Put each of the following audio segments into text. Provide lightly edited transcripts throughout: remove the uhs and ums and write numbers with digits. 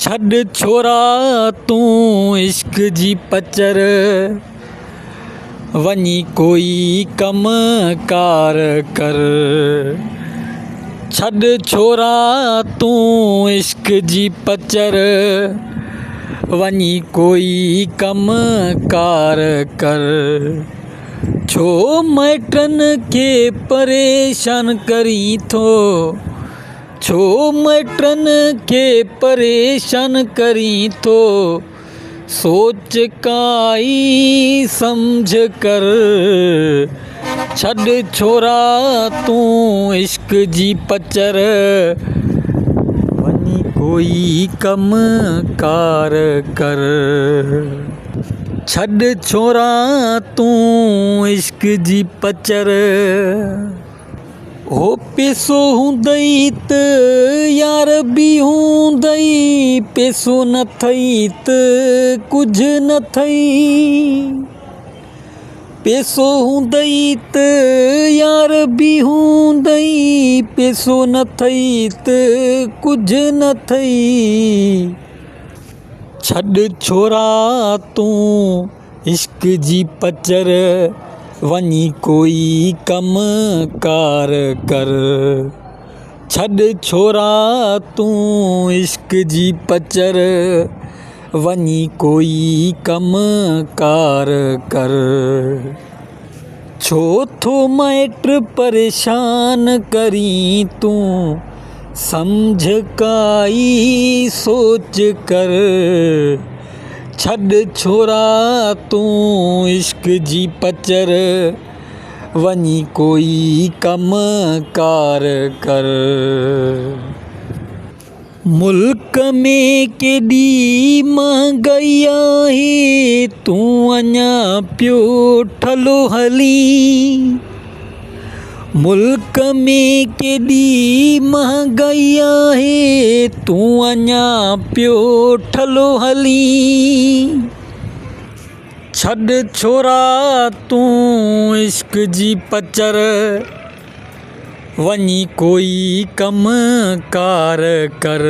छॾ छोरा तूं इश्क जी पचर, वञी कोई कम कार कर। छॾ छोरा तूं इश्क जी पचर, वञी कोई कम कार कर। छो माइटनि खे परेशान करीं थो, छो माइटनि खे परेशान करीं थो। सोच काई समझ कर। छॾ छोरा तूं इश्क जी पचर, वञी कोई कम कार कर। छॾ छोरा तूं इश्क जी पचर। हो पैसो हूंदई त यार बि हूंदई, पैसो न थई त कुझ न थई। पैसो हूंदई त यार बि हूंदई, पैसो न थई त कुझ न थई। छॾ छोरा तूं इश्क जी पचर, वञी कोई कम कार कर। छॾ छोरा तूं इश्क जी पचर, वञी कोई कम कार कर। छो थो माइट परेशान करीं तूं, समझ काई सोच कर। छॾ छोरा तूं इश्क जी पचर, वञी कोई कम कार कर। मुल्क में केॾी महांगाई आहे, तूं अञा पियो ठलो हली। मुल्क में केॾी महांगाई आहे, तूं अञा पियो ठलो हली। छॾ छोरा तूं इश्क जी पचर, वञी कोई कम कार कर।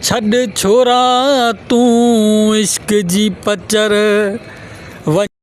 छॾ छोरा तूं इश्क जी पचर,